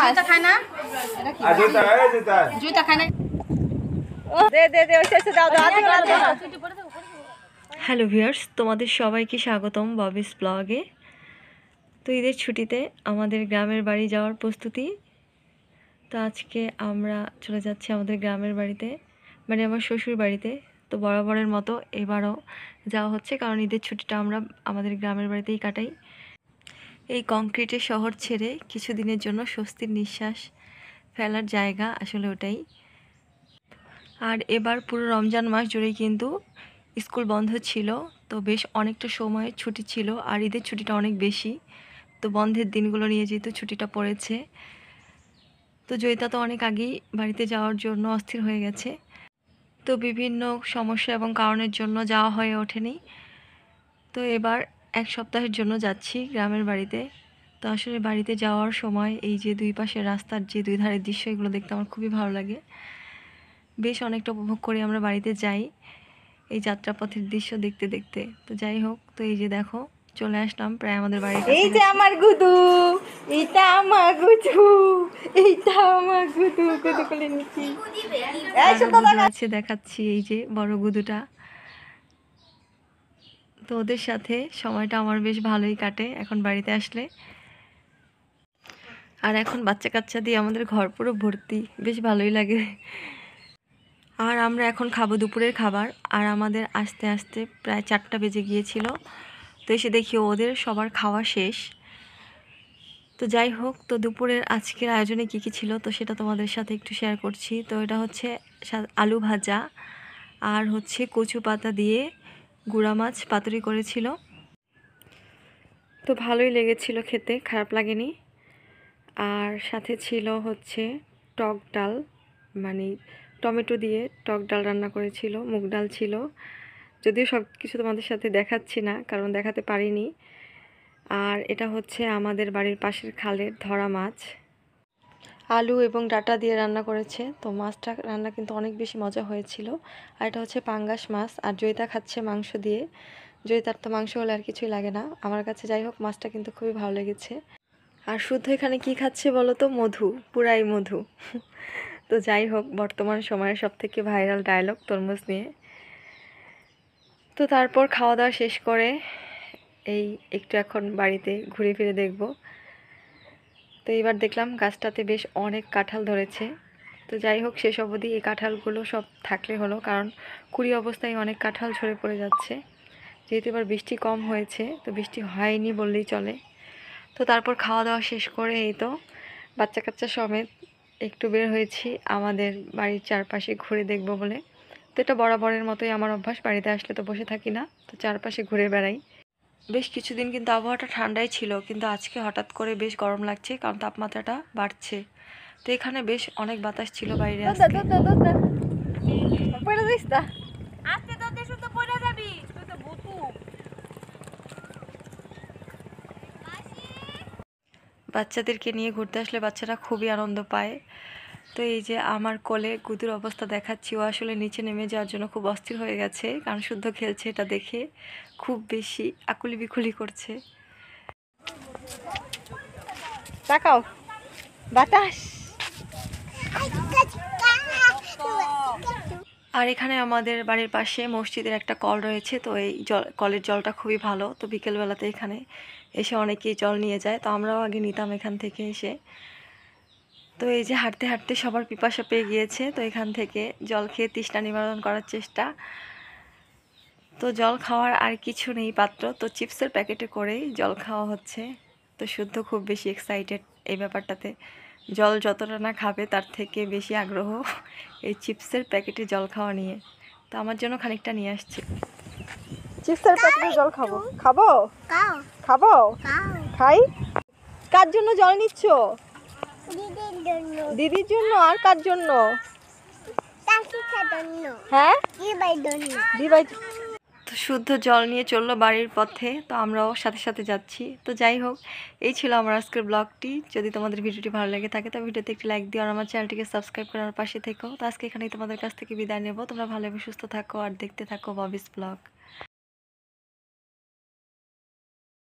জুতা খায় না জুতা খায় না হ্যালো ভিউয়ার্স, তোমাদের সবাইকে স্বাগতম ববিস ব্লগে। তো ঈদের ছুটিতে আমাদের গ্রামের বাড়ি যাওয়ার প্রস্তুতি। তো আজকে আমরা চলে যাচ্ছি আমাদের গ্রামের বাড়িতে, মানে আমার শ্বশুর বাড়িতে। তো বরাবরের মতো এবারও যাওয়া হচ্ছে, কারণ ঈদের ছুটিটা আমরা আমাদের গ্রামের বাড়িতেই কাটাই। এই কংক্রিটের শহর ছেড়ে কিছুদিনের জন্য স্বস্তির নিঃশ্বাস ফেলার জায়গা আসলে ওটাই। আর এবার পুরো রমজান মাস জুড়েই কিন্তু স্কুল বন্ধ ছিল, তো বেশ অনেকটা সময় ছুটি ছিল, আর ঈদের ছুটিটা অনেক বেশি। তো বন্ধের দিনগুলো নিয়ে যেহেতু ছুটিটা পড়েছে, তো জয়িতা তো অনেক আগেই বাড়িতে যাওয়ার জন্য অস্থির হয়ে গেছে। তো বিভিন্ন সমস্যা এবং কারণের জন্য যাওয়া হয়ে ওঠেনি। তো এবার এক সপ্তাহের জন্য যাচ্ছি গ্রামের বাড়িতে। তো আসলে বাড়িতে যাওয়ার সময় এই যে দুই পাশের রাস্তার যে দুই ধারের দৃশ্য, এগুলো দেখতে আমার খুবই ভালো লাগে। বেশ অনেকটা উপভোগ করে আমরা বাড়িতে যাই এই যাত্রাপথের দৃশ্য দেখতে দেখতে। তো যাই হোক, তো এই যে দেখো চলে আসলাম প্রায় আমাদের বাড়িতে। এই যে আমার গুদু, এইটা আমার গুদু, এইটা আমার গুদু, গুদু কোলে নিচ্ছি। গুদু আছে দেখাচ্ছি, এই যে বড় গুদুটা। তো ওদের সাথে সময়টা আমার বেশ ভালোই কাটে এখন বাড়িতে আসলে। আর এখন বাচ্চা কাচ্চা দিয়ে আমাদের ঘর পুরো ভর্তি, বেশ ভালোই লাগে। আর আমরা এখন খাবো দুপুরের খাবার, আর আমাদের আস্তে আস্তে প্রায় 4টা বেজে গিয়েছিল। তো এসে দেখি ওদের সবার খাওয়া শেষ। তো যাই হোক, তো দুপুরের আজকের আয়োজনে কী কী ছিল তো সেটা তোমাদের সাথে একটু শেয়ার করছি। তো এটা হচ্ছে আলু ভাজা, আর হচ্ছে কচু পাতা দিয়ে গুঁড়া মাছ পাতুরি করেছিল। তো ভালোই লেগেছিল খেতে, খারাপ লাগেনি। আর সাথে ছিল হচ্ছে টক ডাল, মানে টমেটো দিয়ে টক ডাল রান্না করেছিল, মুগ ডাল ছিল। যদিও সব কিছু তোমাদের সাথে দেখাচ্ছি না, কারণ দেখাতে পারিনি। আর এটা হচ্ছে আমাদের বাড়ির পাশের খালের ধরা মাছ, আলু এবং ডাঁটা দিয়ে রান্না করেছে। তো মাছটা রান্না কিন্তু অনেক বেশি মজা হয়েছিল। আর এটা হচ্ছে পাঙ্গাস মাছ, আর জয়িতা খাচ্ছে মাংস দিয়ে। জয়িতার তো মাংস হলে আর কিছুই লাগে না আমার কাছে। যাই হোক, মাছটা কিন্তু খুবই ভালো লেগেছে। আর শুদ্ধ এখানে কি খাচ্ছে বলো তো? মধু, পুরাই মধু। তো যাই হোক, বর্তমান সময়ের সবথেকে ভাইরাল ডায়লগ তরমুজ নিয়ে। তো তারপর খাওয়া দাওয়া শেষ করে এই একটু এখন বাড়িতে ঘুরে ফিরে দেখব। তো এবার দেখলাম গাছটাতে বেশ অনেক কাঁঠাল ধরেছে। তো যাই হোক, শেষ অবধি এই কাঁঠালগুলো সব থাকলে হলো, কারণ কুড়ি অবস্থায় অনেক কাঁঠাল ঝরে পড়ে যাচ্ছে। যেহেতু এবার বৃষ্টি কম হয়েছে, তো বৃষ্টি হয়নি বললেই চলে। তো তারপর খাওয়া দাওয়া শেষ করে এই তো বাচ্চা কাচ্চা সমেত একটু বের হয়েছি আমাদের বাড়ির চারপাশে ঘুরে দেখব বলে। তো এটা বরাবরের মতোই আমার অভ্যাস, বাড়িতে আসলে তো বসে থাকি না, তো চারপাশে ঘুরে বেড়াই। বেশ কিছুদিন কিন্তু আবহাওয়াটা ঠান্ডাই ছিল, কিন্তু আজকে হঠাৎ করে বেশ গরম লাগছে, কারণ তাপমাত্রাটা বাড়ছে। তো এখানে বেশ অনেক বাতাস ছিল বাইরে আজকে। বাচ্চাদেরকে নিয়ে ঘুরতে আসলে বাচ্চারা খুবই আনন্দ পায়। তো এই যে আমার কোলে গুদুর অবস্থা দেখাচ্ছি, ও আসলে নিচে নেমে যাওয়ার জন্য খুব অস্থির হয়ে গেছে, কারণ শুদ্ধ খেলছে এটা দেখে খুব বেশি আকুলি বিকুলি করছে। তাকাও, বাতাস। আর এখানে আমাদের বাড়ির পাশে মসজিদের একটা কল রয়েছে, তো এই কলের জলটা খুবই ভালো। তো বিকেলবেলাতে এখানে এসে অনেকেই জল নিয়ে যায়, তো আমরাও আগে নিতাম এখান থেকে এসে। তো এই যে হাঁটতে হাঁটতে সবার পিপাসা পেয়ে গিয়েছে, তো এখান থেকে জল খেয়ে তৃষ্ণা নিবারণ করার চেষ্টা। তো জল খাওয়ার আর কিছু নেই পাত্র, তো চিপসের প্যাকেটে করেই জল খাওয়া হচ্ছে। তো শুদ্ধ খুব বেশি এক্সাইটেড এই ব্যাপারটাতে, জল যতটা না খাবে তার থেকে বেশি আগ্রহ এই চিপসের প্যাকেটে জল খাওয়া নিয়ে। তো আমার জন্য খানিকটা নিয়ে আসছে। চিপসের প্যাকেটে জল খাবো, খাবো খাবো খাই। কার জন্য জল নিচ্ছ? দিদির জন্য। আর কার জন্য? হ্যাঁ, দিবাই। তো শুদ্ধ জল নিয়ে চললো বাড়ির পথে, তো আমরাও সাথে সাথে যাচ্ছি। তো যাই হোক, এই ছিল আমার আজকের ব্লগটি। যদি তোমাদের ভিডিওটি ভালো লেগে থাকে তো ভিডিওতে একটি লাইক দিও, আর আমার চ্যানেলটিকে সাবস্ক্রাইব করে আমার পাশে থেকো। তো আজকে এখানেই তোমাদের কাছ থেকে বিদায় নেব। তোমরা ভালো এবং সুস্থ থাকো, আর দেখতে থাকো ববিস ব্লগ।